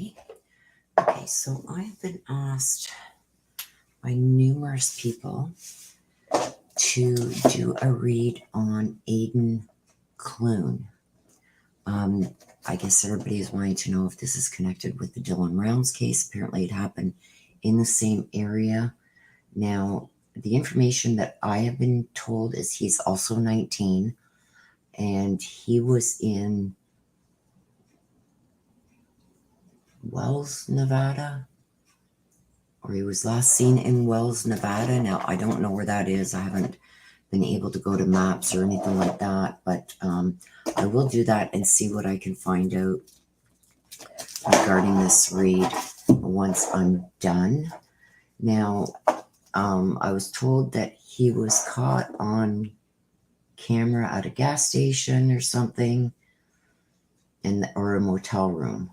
Valley. Okay, so I've been asked by numerous people to do a read on Aidan Clune. I guess everybody is wanting to know if this is connected with the Dylan Rounds case. Apparently it happened in the same area. Now, the information that I have been told is he's also 19, and he was in Wells, Nevada, or he was last seen in Wells, Nevada. Now, I don't know where that is. I haven't been able to go to maps or anything like that, but I will do that and see what I can find out regarding this read once I'm done. Now, I was told that he was caught on camera at a gas station or something, or a motel room.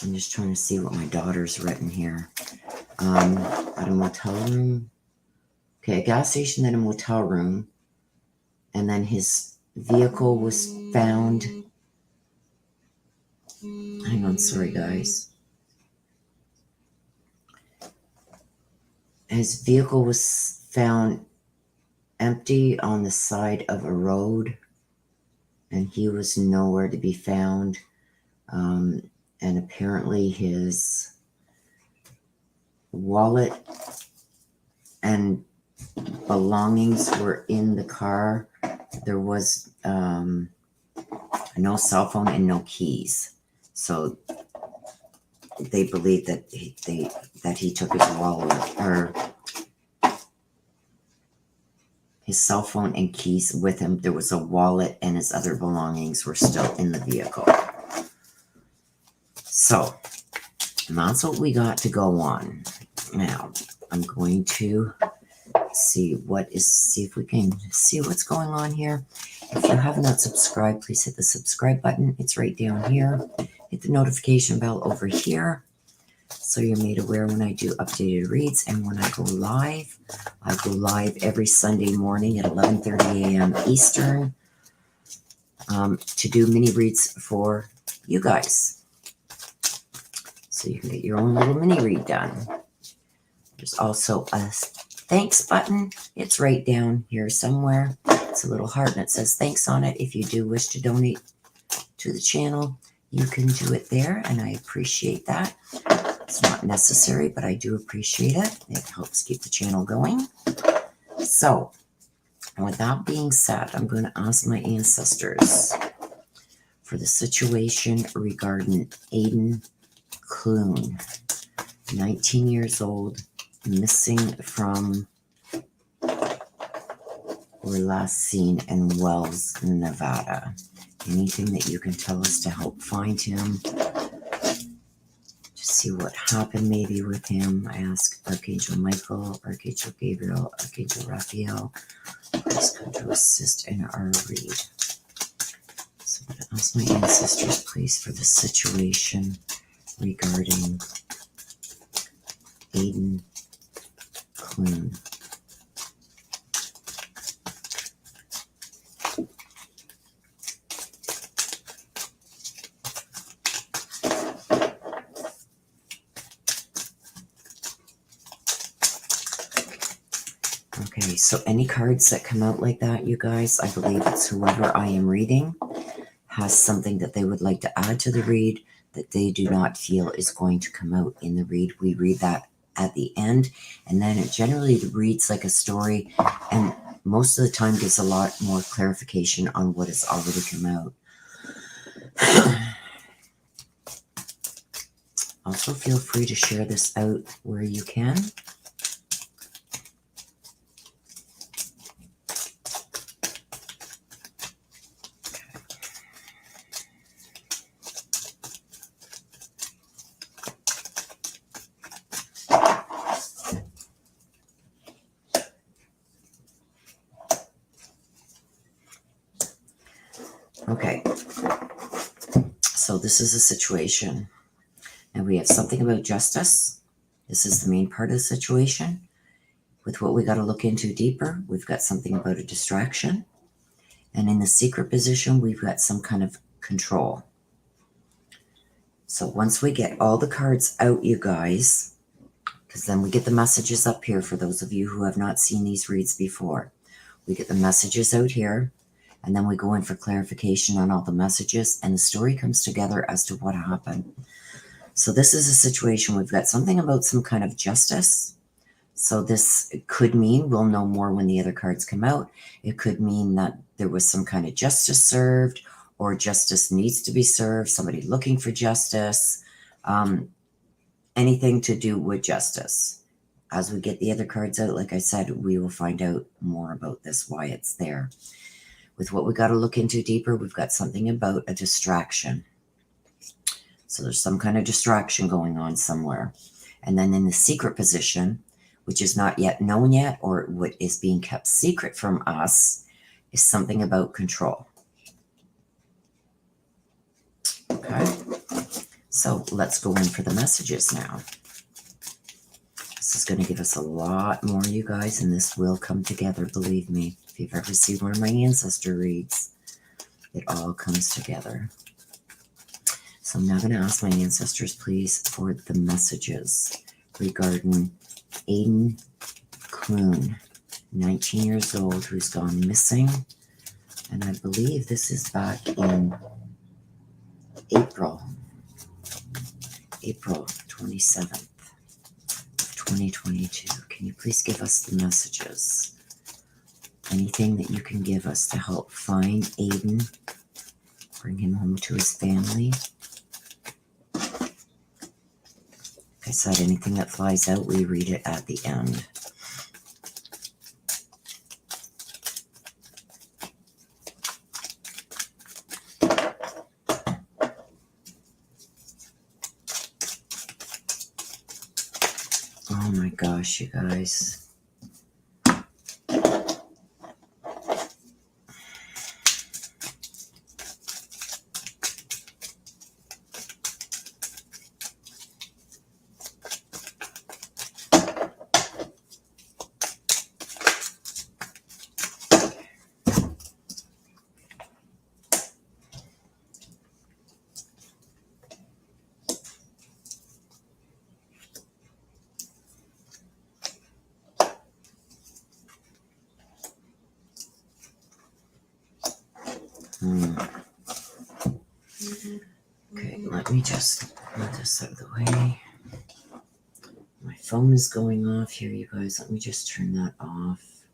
I'm just trying to see what my daughter's written here. At a motel room. Okay, a gas station, then a motel room. And then his vehicle was found. Hang on, sorry guys. His vehicle was found empty on the side of a road, and he was nowhere to be found. And apparently his wallet and belongings were in the car. There was no cell phone and no keys. So they believe that he took his wallet, or his cell phone and keys with him. There was a wallet, and his other belongings were still in the vehicle. So that's what we got to go on. Now I'm going to see if we can see what's going on here. If you have not subscribed, please hit the subscribe button. It's right down here. Hit the notification bell over here so you're made aware when I do updated reads and when I go live. I go live every Sunday morning at 11:30 a.m. Eastern to do mini reads for you guys, so you can get your own little mini read done. There's also a thanks button. It's right down here somewhere. It's a little heart and it says thanks on it. If you do wish to donate to the channel, you can do it there, and I appreciate that. It's not necessary, but I do appreciate it. It helps keep the channel going. So, with that being said, I'm going to ask my ancestors for the situation regarding Aidan Clune, 19 years old, missing from or last seen in Wells, Nevada. Anything that you can tell us to help find him, to see what happened maybe with him. I ask Archangel Michael, Archangel Gabriel, Archangel Raphael, please come to assist in our read. So I'm going to ask my ancestors, please, for the situation regarding Aidan Clune. Okay, so any cards that come out like that, you guys, I believe it's whoever I am reading has something that they would like to add to the read that they do not feel is going to come out in the read. We read that at the end, and then it generally reads like a story, and most of the time gives a lot more clarification on what has already come out. Also, feel free to share this out where you can. Okay, so this is a situation, and we have something about justice. This is the main part of the situation. With what we got to look into deeper, we've got something about a distraction, and in the secret position, we've got some kind of control. So once we get all the cards out, you guys, because then we get the messages up here for those of you who have not seen these reads before. We get the messages out here, and then we go in for clarification on all the messages, and the story comes together as to what happened. So this is a situation, we've got something about some kind of justice. So this could mean we'll know more when the other cards come out. It could mean that there was some kind of justice served, or justice needs to be served, somebody looking for justice, anything to do with justice. As we get the other cards out, like I said, we will find out more about this, why it's there. With what we got to look into deeper, we've got something about a distraction. So there's some kind of distraction going on somewhere. And then in the secret position, which is not yet known yet, or what is being kept secret from us, is something about control. Okay, so let's go in for the messages now. This is going to give us a lot more, you guys, and this will come together, believe me. If you've ever seen one of my Ancestor reads, it all comes together. So I'm now going to ask my ancestors, please, for the messages regarding Aidan Clune, 19 years old, who's gone missing. And I believe this is back in April 27th of 2022. Can you please give us the messages? Anything that you can give us to help find Aidan, bring him home to his family. Like I said, anything that flies out, we read it at the end. Oh my gosh, you guys. Okay, let me just move this out of the way. My phone is going off here, you guys. Let me just turn that off.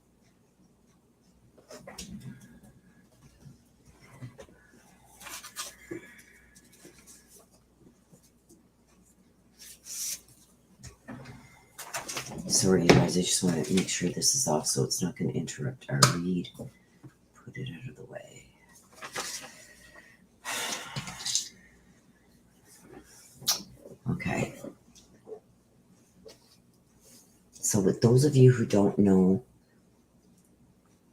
Sorry, you guys. I just want to make sure this is off so it's not going to interrupt our read. Put it out of the way. Okay. So with those of you who don't know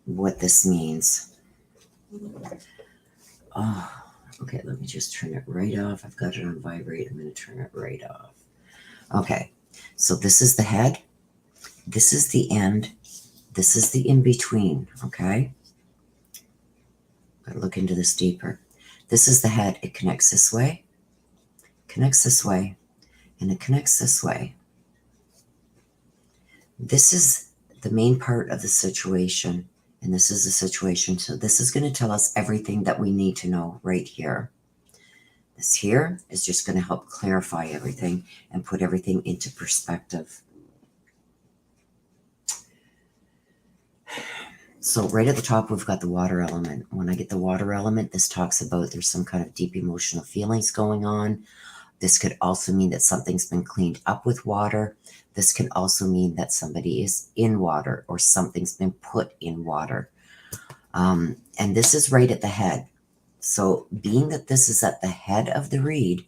what this means, okay, let me just turn it right off. I've got it on vibrate. I'm going to turn it right off. Okay, so this is the head. This is the end. This is the in-between, okay? Gotta look into this deeper. This is the head. It connects this way, and it connects this way. This is the main part of the situation, and this is the situation. So this is going to tell us everything that we need to know right here. This here is just going to help clarify everything and put everything into perspective. So right at the top, we've got the water element. When I get the water element, this talks about there's some kind of deep emotional feelings going on. This could also mean that something's been cleaned up with water. This can also mean that somebody is in water or something's been put in water. And this is right at the head. So being that this is at the head of the read,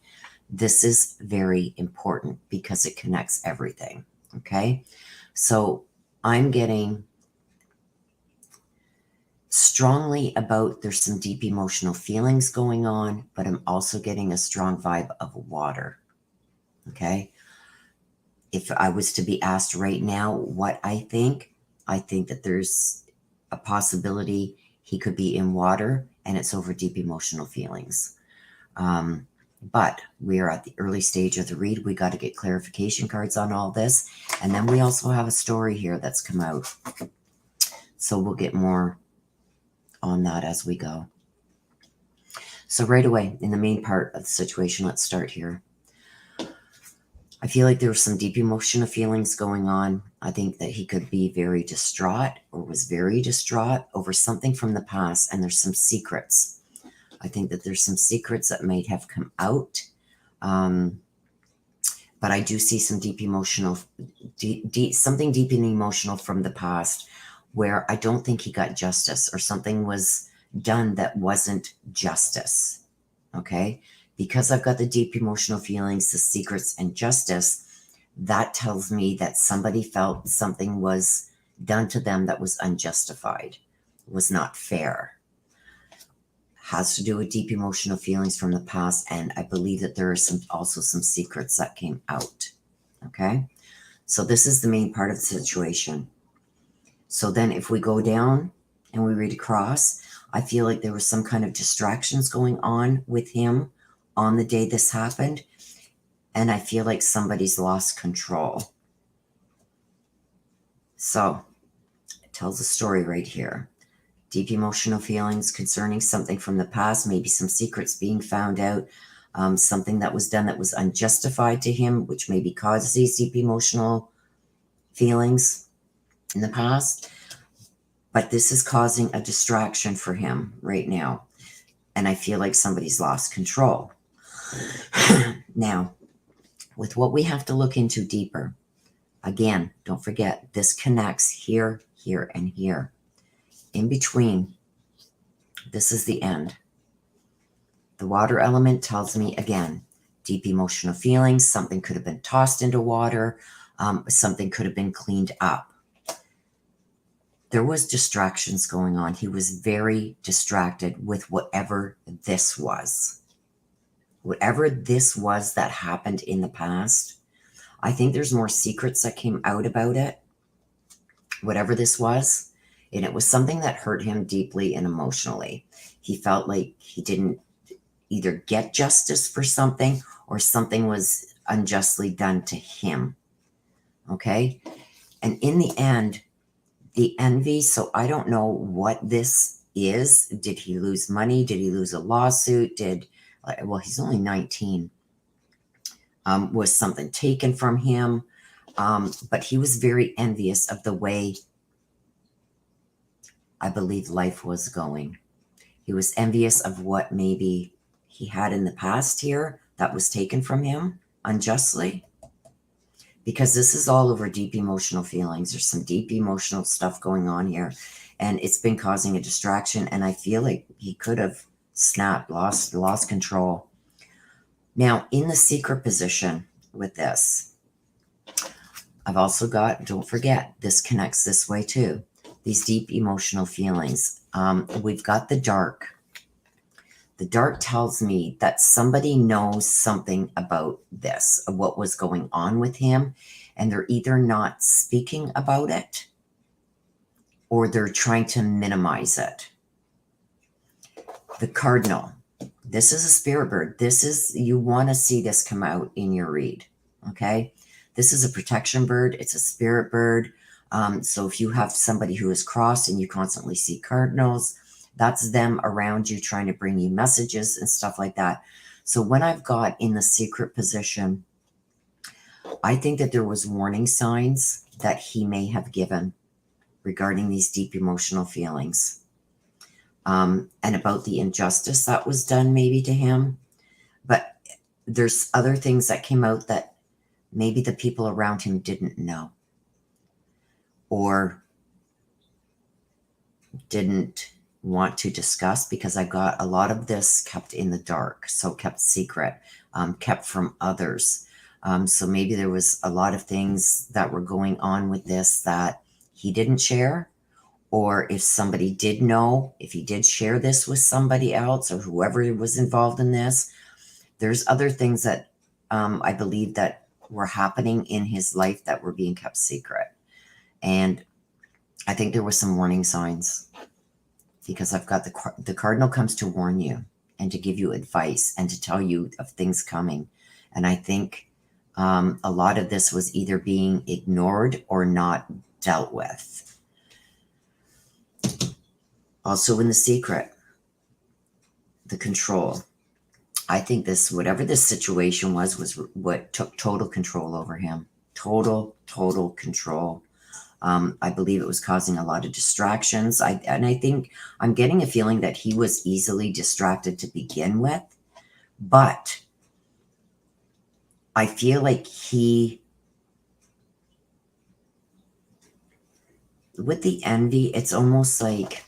this is very important because it connects everything. Okay. So I'm getting strongly about there's some deep emotional feelings going on, but I'm also getting a strong vibe of water. Okay. If I was to be asked right now what I think that there's a possibility he could be in water and it's over deep emotional feelings. But we are at the early stage of the read. We got to get clarification cards on all this. And then we also have a story here that's come out. So we'll get more on that as we go. So right away, in the main part of the situation, let's start here. I feel like there were some deep emotional feelings going on. I think that he could be very distraught or was very distraught over something from the past. And there's some secrets. I think that there's some secrets that might have come out. But I do see some deep emotional, something deep and emotional from the past where I don't think he got justice, or something was done that wasn't justice. Okay? Because I've got the deep emotional feelings, the secrets, and justice, that tells me that somebody felt something was done to them that was unjustified, was not fair. Has to do with deep emotional feelings from the past, and I believe that there are also some secrets that came out. Okay? So this is the main part of the situation. So then if we go down and we read across, I feel like there was some kind of distractions going on with him on the day this happened. And I feel like somebody's lost control. So it tells a story right here. Deep emotional feelings concerning something from the past, maybe some secrets being found out, something that was done that was unjustified to him, which maybe caused these deep emotional feelings in the past. But this is causing a distraction for him right now. And I feel like somebody's lost control. Now, with what we have to look into deeper, again, don't forget, this connects here, here, and here. In between, this is the end. The water element tells me, again, deep emotional feelings. Something could have been tossed into water. Something could have been cleaned up. There was distractions going on. He was very distracted with whatever this was. Whatever this was that happened in the past, I think there's more secrets that came out about it. Whatever this was, and it was something that hurt him deeply and emotionally. He felt like he didn't either get justice for something, or something was unjustly done to him. Okay? And in the end, the envy, so I don't know what this is. Did he lose money? Did he lose a lawsuit? Well, he's only 19. Was something taken from him? But he was very envious of the way, I believe, life was going. He was envious of what maybe he had in the past here that was taken from him unjustly. Because this is all over deep emotional feelings. There's some deep emotional stuff going on here. And it's been causing a distraction. And I feel like he could have snapped, lost control. Now, in the secret position with this, I've also got, don't forget, this connects this way too. These deep emotional feelings. We've got the dark. The dark tells me that somebody knows something about this, of what was going on with him, and they're either not speaking about it or they're trying to minimize it. The cardinal. This is a spirit bird. This is, you want to see this come out in your read, okay? This is a protection bird. It's a spirit bird. So if you have somebody who is crossed and you constantly see cardinals, that's them around you trying to bring you messages and stuff like that. So when I've got in the secret position, I think that there was warning signs that he may have given regarding these deep emotional feelings. And about the injustice that was done maybe to him. But there's other things that came out that maybe the people around him didn't know or didn't want to discuss, because I got a lot of this kept in the dark, so kept secret, kept from others. So maybe there was a lot of things that were going on with this that he didn't share, or if somebody did know, if he did share this with somebody else or whoever was involved in this, there's other things that I believe that were happening in his life that were being kept secret. And I think there were some warning signs, because I've got the cardinal comes to warn you. and to give you advice and to tell you of things coming. And I think a lot of this was either being ignored or not dealt with. Also in the secret, the control. I think this, whatever this situation was what took total control over him. Total control. I believe it was causing a lot of distractions. And I think I'm getting a feeling that he was easily distracted to begin with. But I feel like with the envy, it's almost like,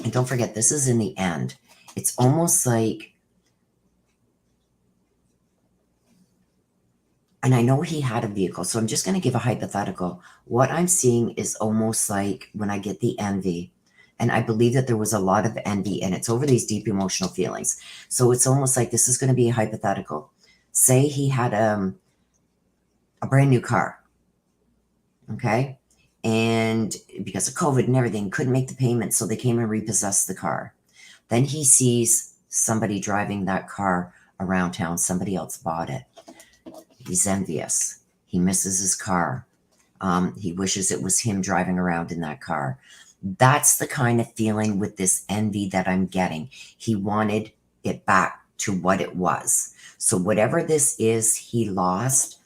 and don't forget, this is in the end. It's almost like, and I know he had a vehicle, so I'm just going to give a hypothetical. What I'm seeing is almost like when I get the envy, and I believe that there was a lot of envy, and it's over these deep emotional feelings. So it's almost like this is going to be a hypothetical. Say he had a brand new car, okay? And because of COVID and everything, couldn't make the payment, so they came and repossessed the car. Then he sees somebody driving that car around town. Somebody else bought it. He's envious. He misses his car. He wishes it was him driving around in that car. That's the kind of feeling with this envy that I'm getting. He wanted it back to what it was. So whatever this is he lost,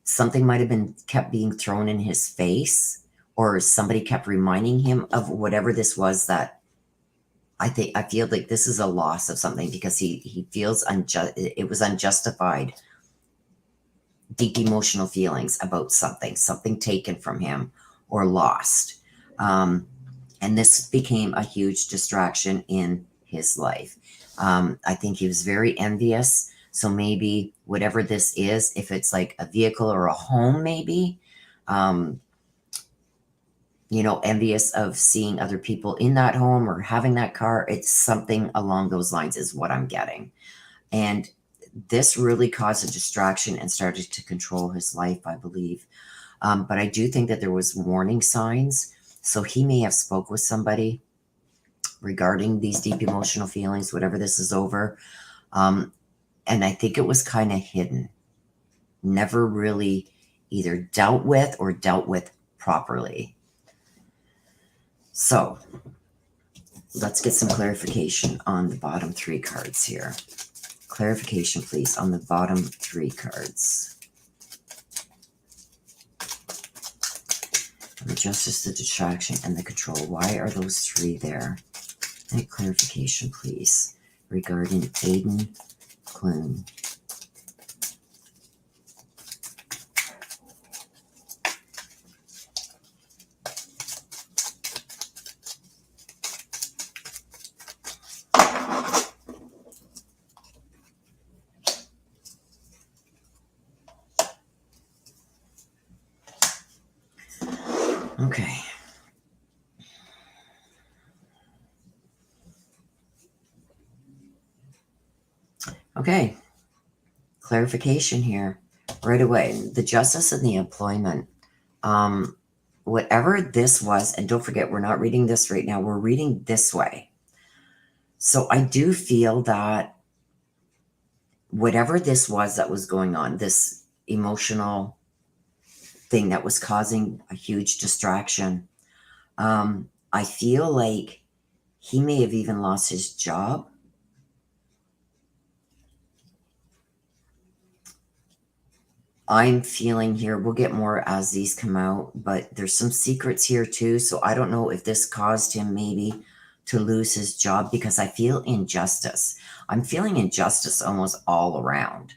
something might have been kept being thrown in his face, or somebody kept reminding him of whatever this was that I feel like this is a loss of something, because he feels it was unjustified. Deep emotional feelings about something taken from him or lost. And this became a huge distraction in his life. I think he was very envious. So maybe whatever this is, if it's like a vehicle or a home, maybe, envious of seeing other people in that home or having that car. It's something along those lines is what I'm getting. And this really caused a distraction and started to control his life, I believe. But I do think that there was warning signs. So he may have spoke with somebody regarding these deep emotional feelings, whatever this is over. And I think it was kind of hidden, never really either dealt with or dealt with properly. So let's get some clarification on the bottom 3 cards here. Clarification, please, on the bottom 3 cards. The justice, the distraction, and the control. Why are those 3 there? And clarification, please, regarding Aidan Clune. Okay. Okay. Clarification here right away. The justice and the employment. Whatever this was, and don't forget, we're not reading this right now. We're reading this way. So I do feel that whatever this was that was going on, this emotional thing that was causing a huge distraction, I feel like he may have even lost his job. I'm feeling here, we'll get more as these come out, but there's some secrets here too. So I don't know if this caused him maybe to lose his job, because I feel injustice. I'm feeling injustice almost all around.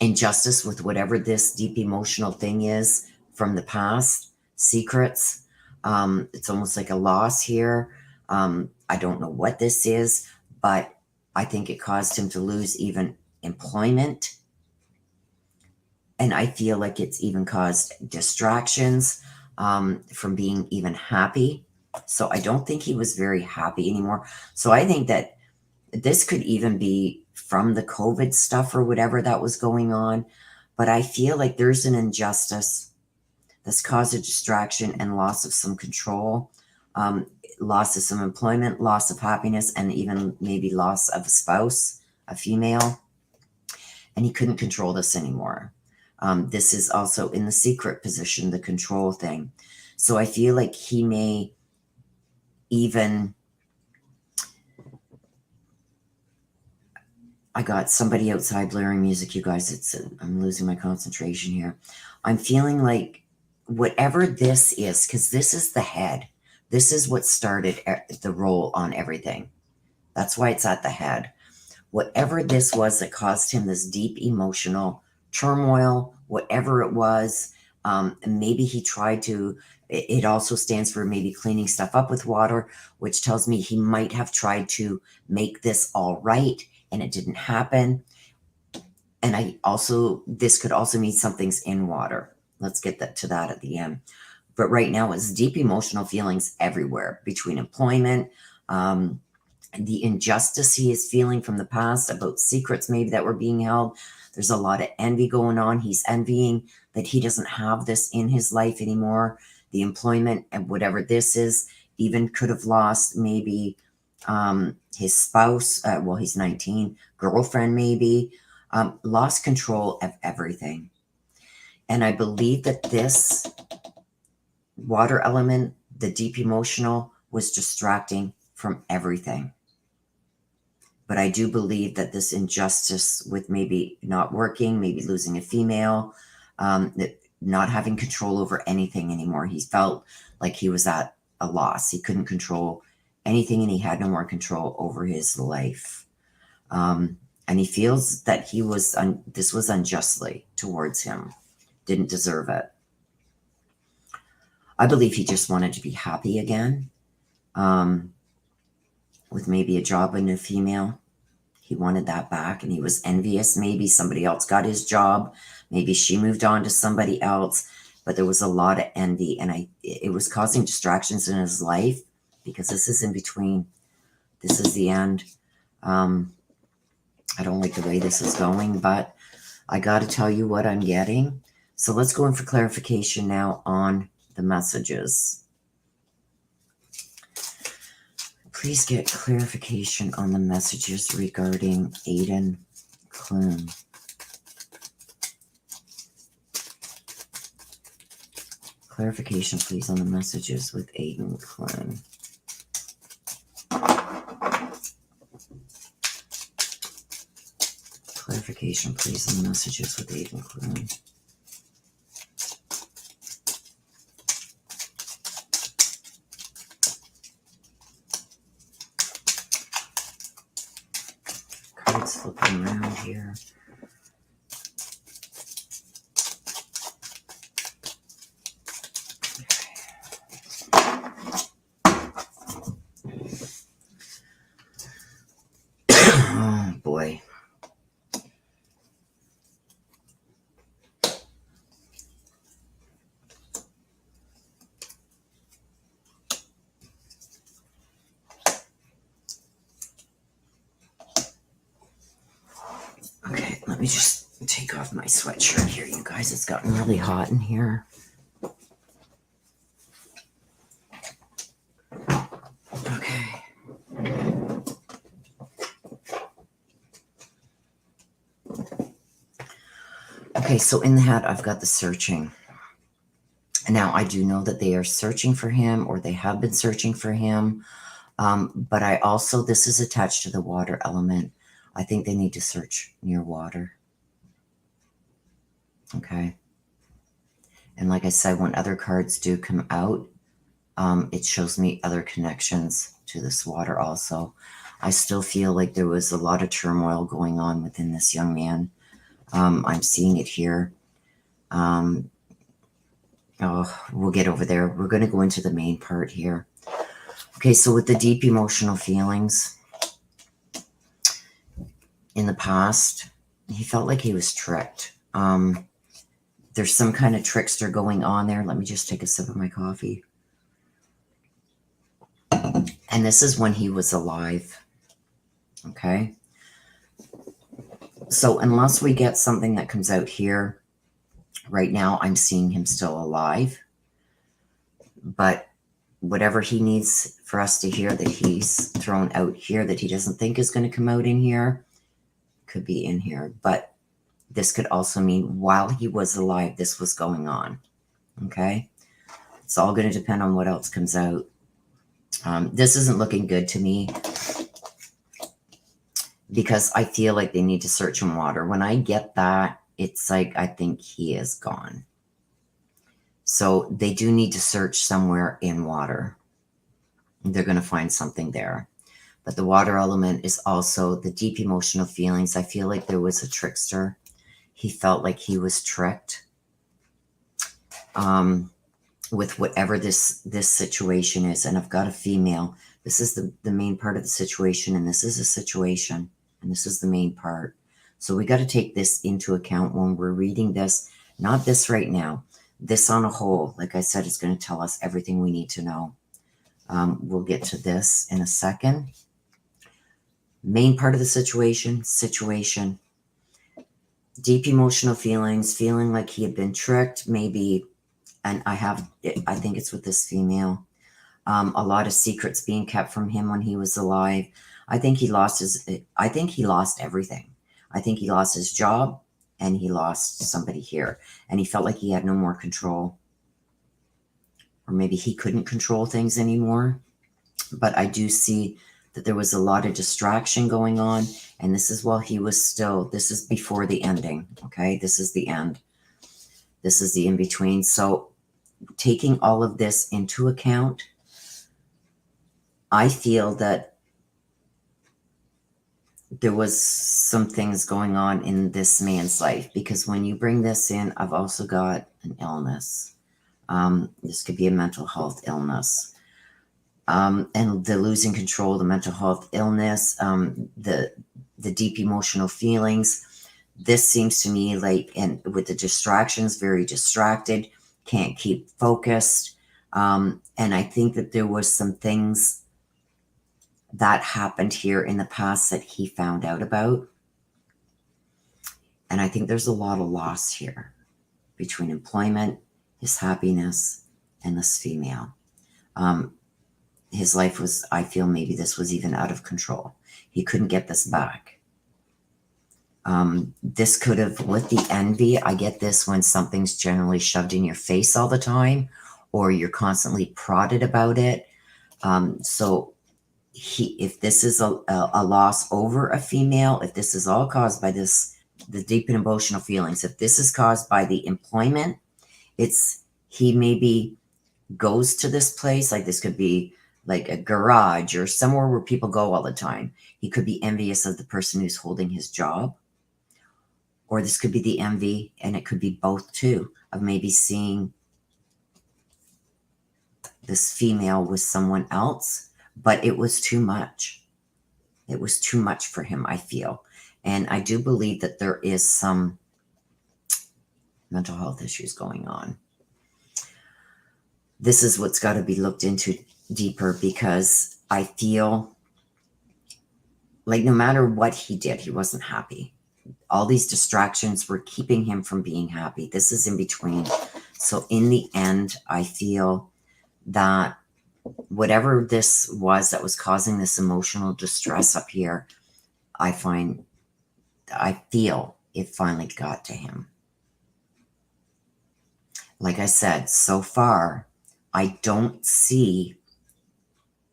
Injustice with whatever this deep emotional thing is from the past, secrets. It's almost like a loss here. I don't know what this is, but I think it caused him to lose even employment. And I feel like it's even caused distractions from being even happy. So I don't think he was very happy anymore. So I think that this could even be from the COVID stuff or whatever that was going on. But I feel like there's an injustice that's caused a distraction and loss of some control. Loss of some employment, loss of happiness, and even maybe loss of a spouse, a female. And he couldn't control this anymore. This is also in the secret position, the control thing. So I feel like he may even... I got somebody outside blaring music, you guys. I'm losing my concentration here. I'm feeling like whatever this is, because this is the head. This is what started the roll on everything. That's why it's at the head. Whatever this was that caused him this deep emotional turmoil, whatever it was, maybe he tried to... It also stands for maybe cleaning stuff up with water, which tells me he might have tried to make this all right, and it didn't happen. And this could also mean something's in water. Let's get to that at the end. But right now, it's deep emotional feelings everywhere between employment, the injustice he is feeling from the past about secrets maybe that were being held. There's a lot of envy going on. He's envying that he doesn't have this in his life anymore. The employment and whatever this is, even could have lost maybe his spouse, well, he's 19, girlfriend maybe, lost control of everything. And I believe that this water element, the deep emotional, was distracting from everything. But I do believe that this injustice with maybe not working, maybe losing a female, not having control over anything anymore. He felt like he was at a loss. He couldn't control anything, and he had no more control over his life. And he feels that this was unjustly towards him. Didn't deserve it. I believe he just wanted to be happy again, with maybe a job and a female. He wanted that back, and he was envious. Maybe somebody else got his job. Maybe she moved on to somebody else. But there was a lot of envy, and it was causing distractions in his life, because this is in between. This is the end. I don't like the way this is going, but I got to tell you what I'm getting. So let's go in for clarification now on the messages. Please get clarification on the messages regarding Aidan Clune. Clarification, please, on the messages with Aidan Clune. Clarification, please, on the messages with Aidan Clune. Cards flipping around here. Oh boy. Okay, let me just take off my sweatshirt here, you guys. It's gotten really hot in here. Okay. Okay, so in the hat, I've got the searching. Now, I do know that they are searching for him, or they have been searching for him. But I also, this is attached to the water element. I think they need to search near water. Okay. And like I said, when other cards do come out, it shows me other connections to this water also. I still feel like there was a lot of turmoil going on within this young man. I'm seeing it here. Oh, we'll get over there. We're going to go into the main part here. Okay, so with the deep emotional feelings in the past, he felt like he was tricked. There's some kind of trickster going on there. Let me just take a sip of my coffee. And this is when he was alive. Okay. So unless we get something that comes out here, right now I'm seeing him still alive. But whatever he needs for us to hear that he's thrown out here that he doesn't think is going to come out in here could be in here. But this could also mean while he was alive, this was going on. Okay? It's all going to depend on what else comes out. This isn't looking good to me because I feel like they need to search in water. When I get that, it's like I think he is gone. So they do need to search somewhere in water. They're going to find something there. But the water element is also the deep emotional feelings. I feel like there was a trickster. He felt like he was tricked with whatever this situation is. And I've got a female. This is the main part of the situation, and this is a situation, and this is the main part. So we got to take this into account when we're reading this. Not this right now. This on a whole, like I said, is going to tell us everything we need to know. We'll get to this in a second. Main part of the situation. Deep emotional feelings, feeling like he had been tricked, maybe, and I think it's with this female. A lot of secrets being kept from him when he was alive. I think he lost everything. I think he lost his job and he lost somebody here. And he felt like he had no more control. Or maybe he couldn't control things anymore. But I do see that there was a lot of distraction going on. And this is while he was still, this is before the ending. Okay, this is the end. This is the in-between. So taking all of this into account, I feel that there was some things going on in this man's life, because when you bring this in, I've also got an illness. This could be a mental health illness. And the losing control, the mental health illness, the deep emotional feelings. This seems to me like, and with the distractions, very distracted, can't keep focused. And I think that there was some things that happened here in the past that he found out about. And I think there's a lot of loss here between employment, his happiness, and this female. His life was, I feel maybe this was even out of control. He couldn't get this back. This could have, with the envy, I get this when something's generally shoved in your face all the time, or you're constantly prodded about it. So if this is a loss over a female, if this is all caused by this, the deep and emotional feelings, if this is caused by the employment, he maybe goes to this place, like this could be like a garage or somewhere where people go all the time. He could be envious of the person who's holding his job. Or this could be the envy, and it could be both too, of maybe seeing this female with someone else, but it was too much. It was too much for him, I feel. And I do believe that there is some mental health issues going on. This is what's got to be looked into deeper, because I feel like no matter what he did, he wasn't happy. All these distractions were keeping him from being happy. This is in between. So in the end, I feel that whatever this was that was causing this emotional distress up here, I feel it finally got to him. Like I said, so far, I don't see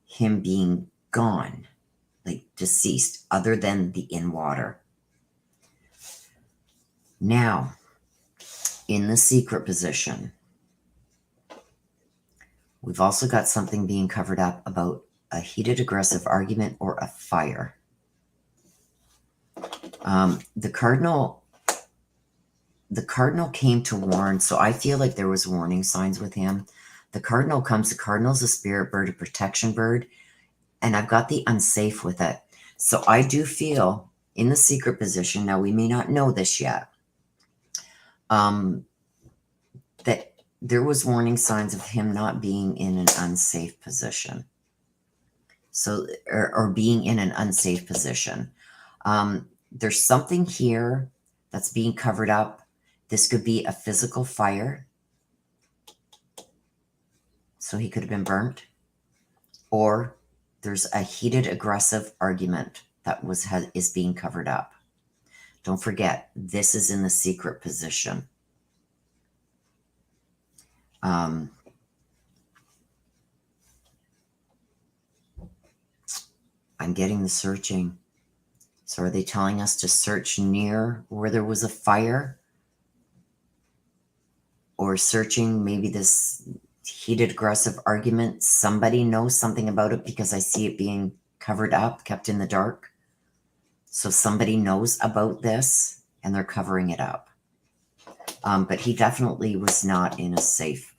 him being gone, like deceased, other than the in water. Now, in the secret position, we've also got something being covered up about a heated, aggressive argument or a fire. The cardinal came to warn, so I feel like there was warning signs with him. The cardinal comes. The cardinal's a spirit bird, a protection bird, and I've got the unsafe with it. So I do feel in the secret position, now we may not know this yet, that there was warning signs of him not being in an unsafe position. So, or being in an unsafe position. There's something here that's being covered up. This could be a physical fire. So he could have been burnt. or there's a heated, aggressive argument that is being covered up. Don't forget, this is in the secret position. I'm getting the searching. So are they telling us to search near where there was a fire? Or searching maybe this heated, aggressive argument? Somebody knows something about it because I see it being covered up, kept in the dark. So somebody knows about this and they're covering it up. But he definitely was not in a safe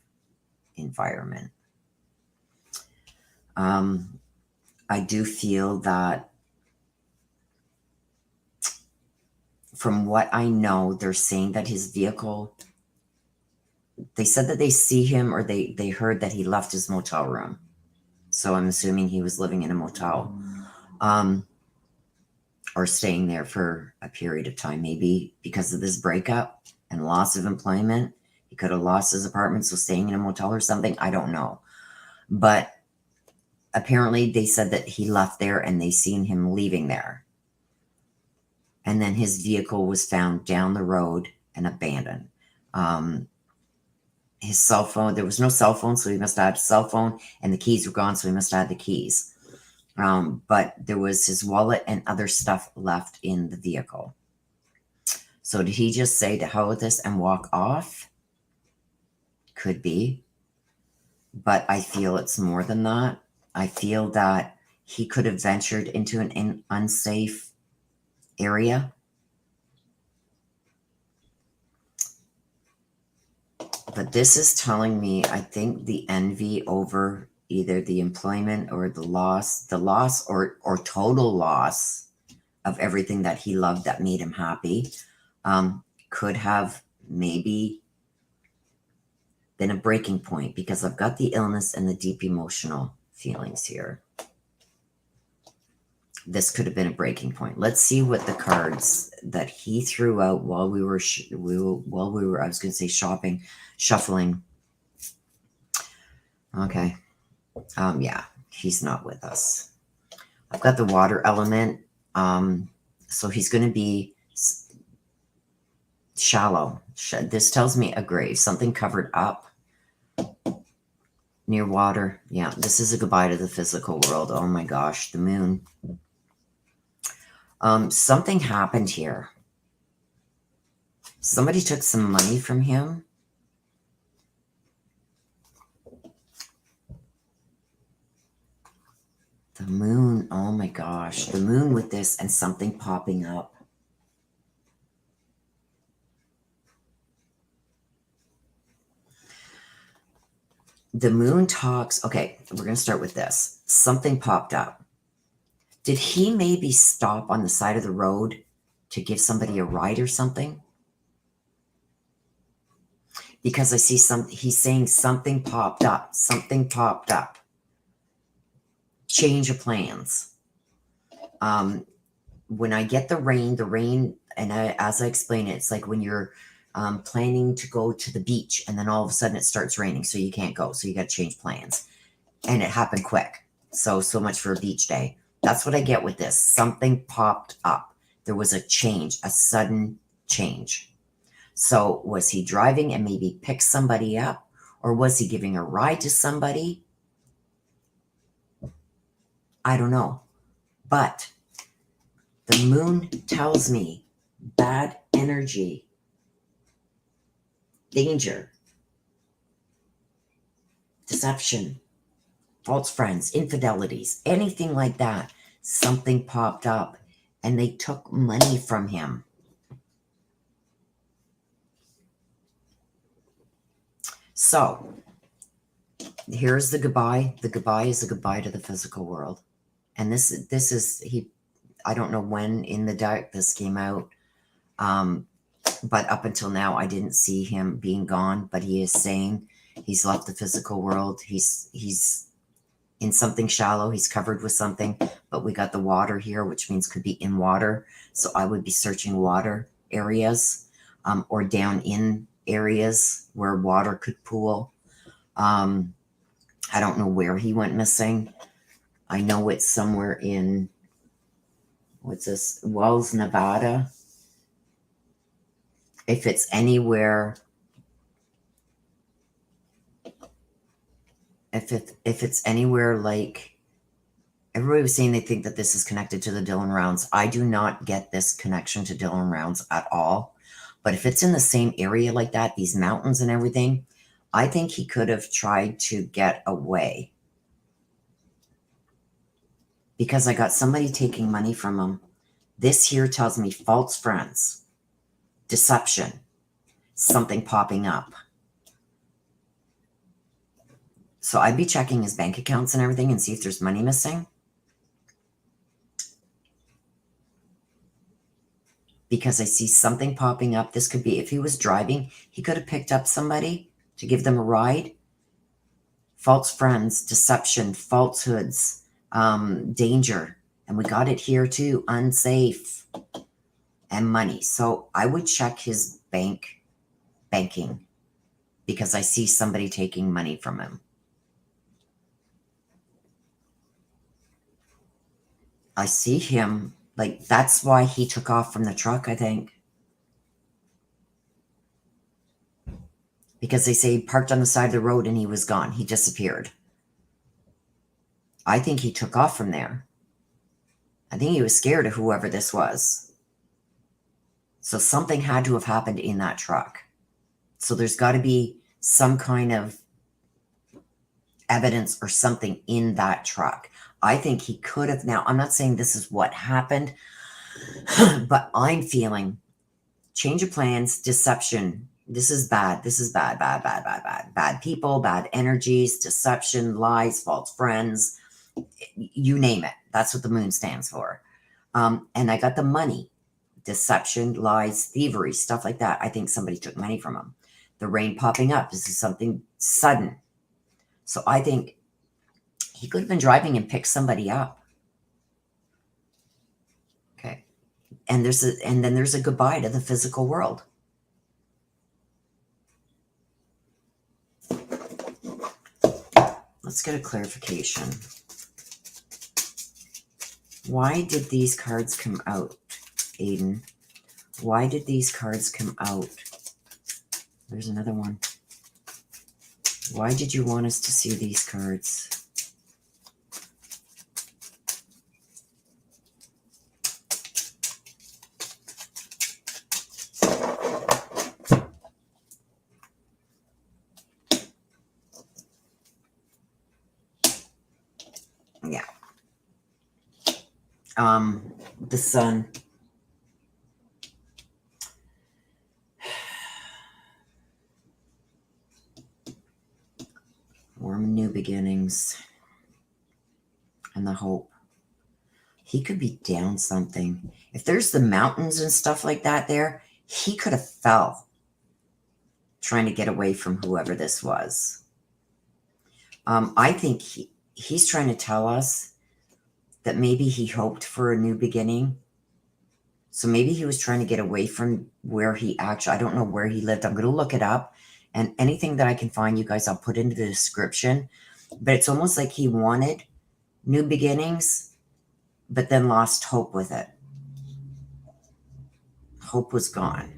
environment. I do feel that from what I know, they're saying that his vehicle, they said that they see him or they heard that he left his motel room. So I'm assuming he was living in a motel or staying there for a period of time, maybe because of this breakup and loss of employment. He could have lost his apartment, so staying in a motel or something. I don't know. But apparently they said that he left there and they seen him leaving there. And then his vehicle was found down the road and abandoned. His cell phone, there was no cell phone, so he must have had a cell phone, and the keys were gone, so he must have had the keys. But there was his wallet and other stuff left in the vehicle. So did he just say to hell with this and walk off? Could be. But I feel it's more than that. I feel that he could have ventured into an unsafe area. But this is telling me, I think the envy over either the employment or the loss or total loss of everything that he loved that made him happy, could have maybe been a breaking point, because I've got the illness and the deep emotional feelings here. This could have been a breaking point. Let's see what the cards that he threw out while we were I was going to say shuffling. Okay. Yeah, he's not with us. I've got the water element. So he's going to be shallow. This tells me a grave, something covered up near water. Yeah, this is a goodbye to the physical world. Oh my gosh, the moon. Something happened here. Somebody took some money from him. The moon, oh my gosh, the moon with this and something popping up. The moon talks, okay, we're going to start with this. Something popped up. Did he maybe stop on the side of the road to give somebody a ride or something? Because I see he's saying something popped up. Something popped up. Change of plans. When I get the rain, and as I explain it, it's like when you're planning to go to the beach and then all of a sudden it starts raining, so you can't go. So you got to change plans. And it happened quick. So much for a beach day. That's what I get with this. Something popped up. There was a change, a sudden change. So was he driving and maybe picked somebody up? Or was he giving a ride to somebody? I don't know. But the moon tells me bad energy, danger, deception, false friends, infidelities, anything like that. Something popped up and they took money from him. So here's the goodbye. The goodbye is a goodbye to the physical world. And this is I don't know when in the deck this came out. But up until now, I didn't see him being gone, but he is saying he's left the physical world. He's in something shallow. He's covered with something, but we got the water here, which means could be in water. So I would be searching water areas, or down in areas where water could pool. I don't know where he went missing. I know it's somewhere in, what's this, Wells, Nevada. If it's anywhere, if it's anywhere like, everybody was saying they think that this is connected to the Dillon rounds. I do not get this connection to Dillon rounds at all. But if it's in the same area like that, these mountains and everything, I think he could have tried to get away. Because I got somebody taking money from him. This here tells me false friends, deception, something popping up. So I'd be checking his bank accounts and everything and see if there's money missing. Because I see something popping up. This could be, if he was driving, he could have picked up somebody to give them a ride. False friends, deception, falsehoods, danger. And we got it here too, unsafe, and money. So I would check his banking, because I see somebody taking money from him. I see him, like, that's why he took off from the truck, I think. Because they say he parked on the side of the road and he was gone. He disappeared. I think he took off from there. I think he was scared of whoever this was. So something had to have happened in that truck. So there's got to be some kind of evidence or something in that truck. I think he could have, now I'm not saying this is what happened, but I'm feeling change of plans, deception. This is bad. This is bad, bad, bad, bad, bad. Bad people, bad energies, deception, lies, false friends, you name it. That's what the moon stands for. And I got the money, deception, lies, thievery, stuff like that. I think somebody took money from him. The rain popping up. This is something sudden. So I think he could have been driving and picked somebody up. Okay. And then there's a goodbye to the physical world. Let's get a clarification. Why did these cards come out, Aidan? Why did these cards come out? There's another one. Why did you want us to see these cards? Yeah. The sun. Warm and new beginnings. And the hope. He could be down something. If there's the mountains and stuff like that there, he could have fell trying to get away from whoever this was. I think he's trying to tell us that maybe he hoped for a new beginning. So maybe he was trying to get away from where he actually, I don't know where he lived. I'm going to look it up. And anything that I can find, you guys, I'll put into the description. But it's almost like he wanted new beginnings, but then lost hope with it. Hope was gone.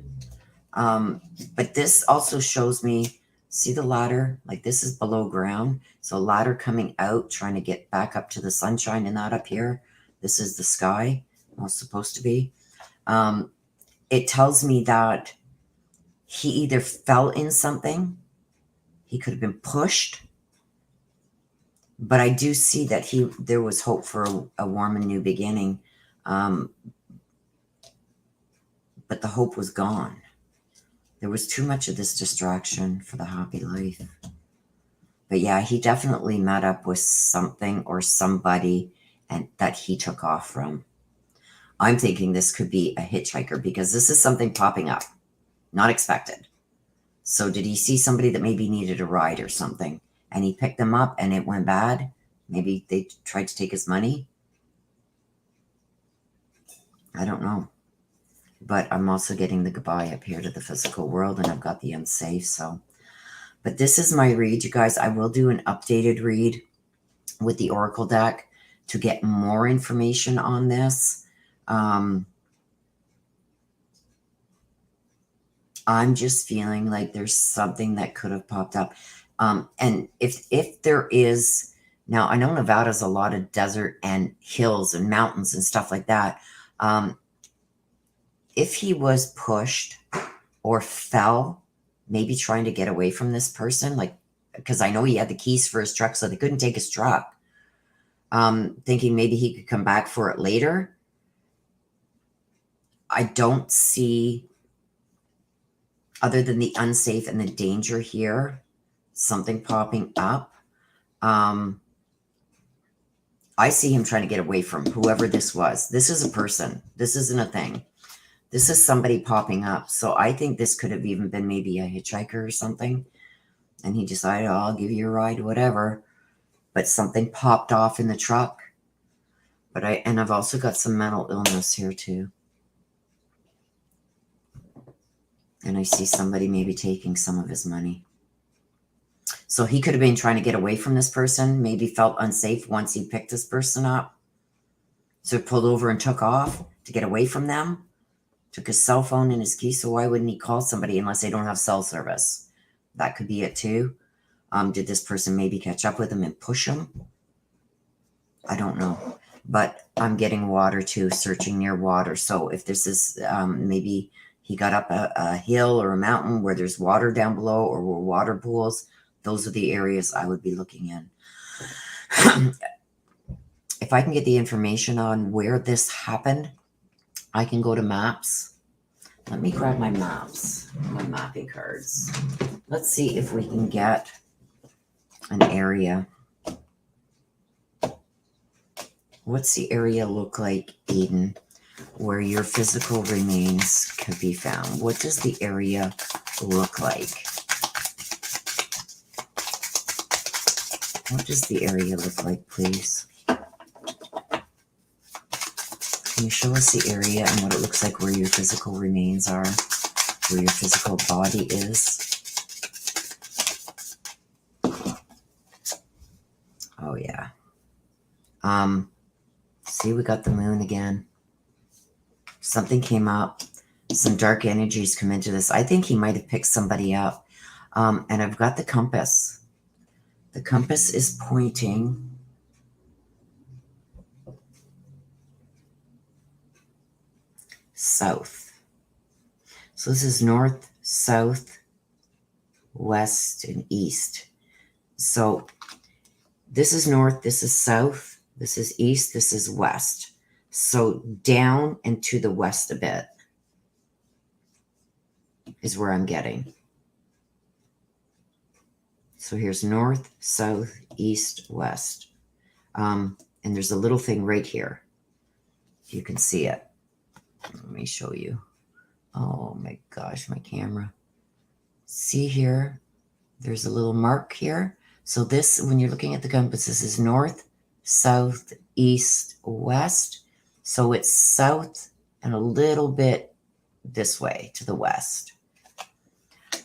But this also shows me, see the ladder? Like this is below ground. So ladder coming out, trying to get back up to the sunshine and that up here. This is the sky. Well, it's supposed to be. It tells me that he either fell in something. He could have been pushed. But I do see that there was hope for a warm and new beginning. But the hope was gone. There was too much of this distraction for the happy life. But yeah, he definitely met up with something or somebody and that he took off from. I'm thinking this could be a hitchhiker because this is something popping up. Not expected. So did he see somebody that maybe needed a ride or something? And he picked them up and it went bad? Maybe they tried to take his money? I don't know. But I'm also getting the goodbye up here to the physical world, and I've got the unsafe. So, but this is my read, you guys. I will do an updated read with the Oracle deck to get more information on this. I'm just feeling like there's something that could have popped up. And if there is, now I know Nevada's a lot of desert and hills and mountains and stuff like that. If he was pushed or fell, maybe trying to get away from this person, like, because I know he had the keys for his truck, so they couldn't take his truck. Thinking maybe he could come back for it later. I don't see, other than the unsafe and the danger here, something popping up. I see him trying to get away from whoever this was. This is a person. This isn't a thing. This is somebody popping up. So I think this could have even been maybe a hitchhiker or something. And he decided, oh, I'll give you a ride, whatever. But something popped off in the truck. But I've also got some mental illness here too. And I see somebody maybe taking some of his money. So he could have been trying to get away from this person, maybe felt unsafe once he picked this person up. So he pulled over and took off to get away from them. Took his cell phone and his key, so why wouldn't he call somebody unless they don't have cell service? That could be it too. Did this person maybe catch up with him and push him? I don't know. But I'm getting water too, searching near water. So if this is maybe he got up a hill or a mountain where there's water down below or where water pools, those are the areas I would be looking in. If I can get the information on where this happened, I can go to maps. Let me grab my maps, my mapping cards. Let's see if we can get an area. What's the area look like, Aidan, where your physical remains could be found? What does the area look like? What does the area look like, please? Can you show us the area and what it looks like where your physical remains are, where your physical body is? Oh, yeah. See, we got the moon again. Something came up. Some dark energies come into this. I think he might have picked somebody up. And I've got the compass. The compass is pointing south. So this is north, south, west, and east. So this is north, this is south, this is east, this is west. So down and to the west a bit is where I'm getting. So here's north, south, east, west. And there's a little thing right here. If you can see it. Let me show you. Oh my gosh, my camera. See here? There's a little mark here. So this, when you're looking at the compass, this is north, south, east, west. So it's south and a little bit this way to the west.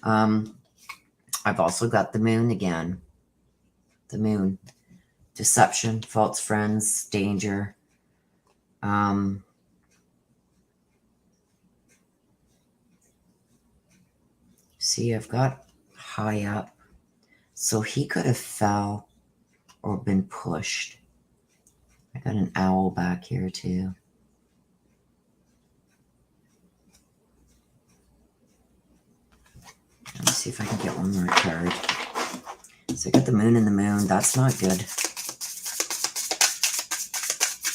I've also got the moon again. The moon. Deception, false friends, danger. See, I've got high up. So he could have fell or been pushed. I got an owl back here too. Let's see if I can get one more card. So I got the moon and the moon. That's not good.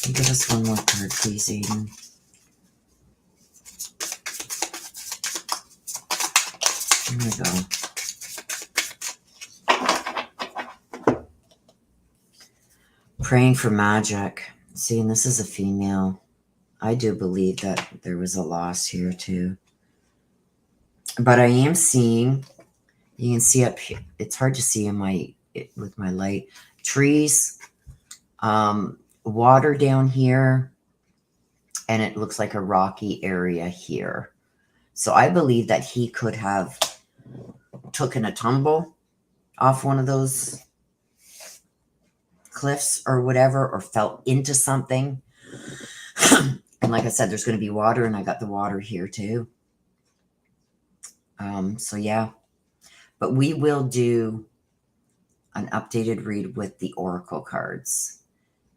Can you give us one more card, please, Aidan? There we go. Praying for magic. See, and this is a female. I do believe that there was a loss here too. But I am seeing, you can see up here, it's hard to see with my light. Trees, water down here, and it looks like a rocky area here. So I believe that he could have taken a tumble off one of those cliffs or whatever, or fell into something. And like I said, there's going to be water, and I got the water here too. So yeah, but we will do an updated read with the oracle cards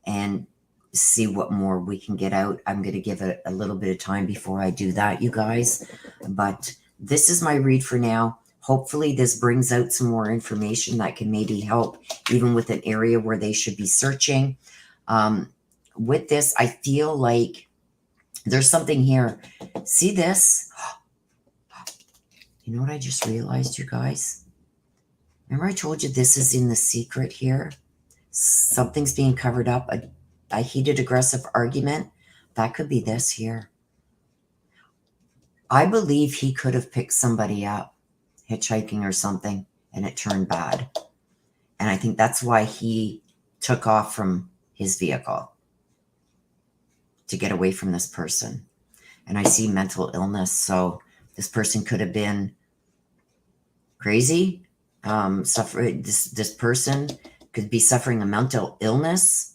and see what more we can get out. I'm going to give it a little bit of time before I do that, you guys. But this is my read for now. Hopefully this brings out some more information that can maybe help even with an area where they should be searching. With this, I feel like there's something here. See this? You know what I just realized, you guys? Remember I told you this is in the secret here? Something's being covered up. A heated, aggressive argument. That could be this here. I believe he could have picked somebody up, hitchhiking or something, and it turned bad. And I think that's why he took off from his vehicle, to get away from this person. And I see mental illness. So this person could have been crazy. This person could be suffering a mental illness,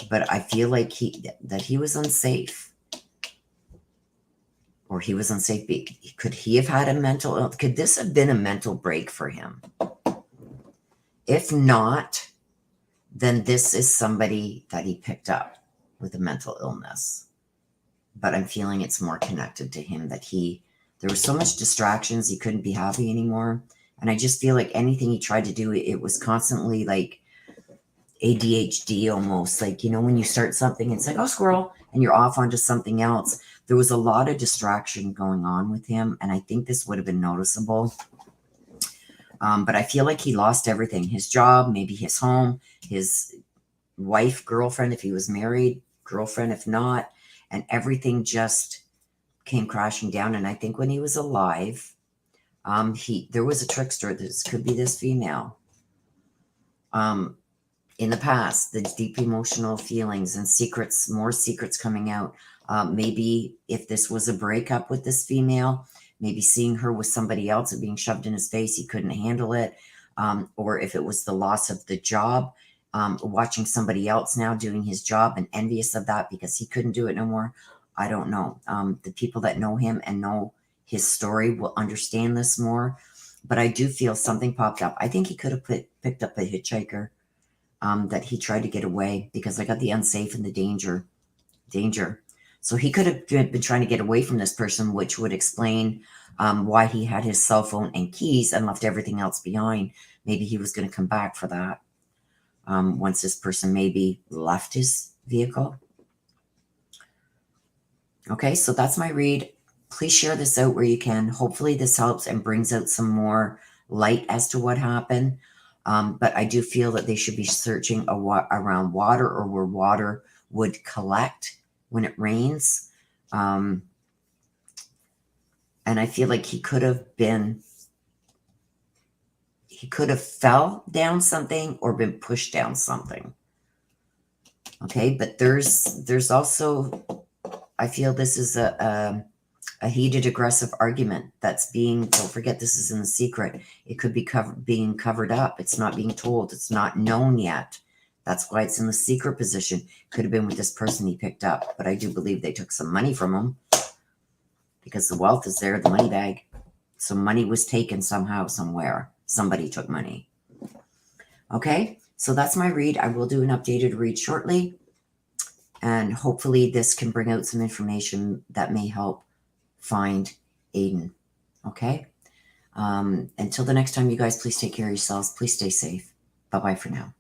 but I feel like he was unsafe, or he was unsafe. Could he have had a mental illness? Could this have been a mental break for him? If not, then this is somebody that he picked up with a mental illness. But I'm feeling it's more connected to him, that there was so much distractions, he couldn't be happy anymore. And I just feel like anything he tried to do, it was constantly like ADHD almost. Like, you know, when you start something, it's like, oh, squirrel, and you're off onto something else. There was a lot of distraction going on with him, and I think this would have been noticeable. But I feel like he lost everything. His job, maybe his home, his wife, girlfriend, if he was married, girlfriend, if not, and everything just came crashing down. And I think when he was alive, there was a trickster. This could be this female. In the past, the deep emotional feelings and secrets, more secrets coming out. Maybe if this was a breakup with this female, maybe seeing her with somebody else and being shoved in his face, he couldn't handle it. Or if it was the loss of the job, watching somebody else now doing his job and envious of that because he couldn't do it no more. I don't know. The people that know him and know his story will understand this more. But I do feel something popped up. I think he could have picked up a hitchhiker that he tried to get away, because I got the unsafe and the danger. So he could have been trying to get away from this person, which would explain why he had his cell phone and keys and left everything else behind. Maybe he was going to come back for that once this person maybe left his vehicle. Okay, so that's my read. Please share this out where you can. Hopefully this helps and brings out some more light as to what happened. But I do feel that they should be searching around water, or where water would collect when it rains. And I feel like he could have fell down something or been pushed down something. Okay, but there's also, I feel this is a heated, aggressive argument that's don't forget, this is in the secret. It could be being covered up. It's not being told. It's not known yet. That's why it's in the secret position. Could have been with this person he picked up. But I do believe they took some money from him, because the wealth is there, the money bag. So money was taken somehow, somewhere. Somebody took money. Okay, so that's my read. I will do an updated read shortly. And hopefully this can bring out some information that may help find Aidan. Okay? Until the next time, you guys, please take care of yourselves. Please stay safe. Bye-bye for now.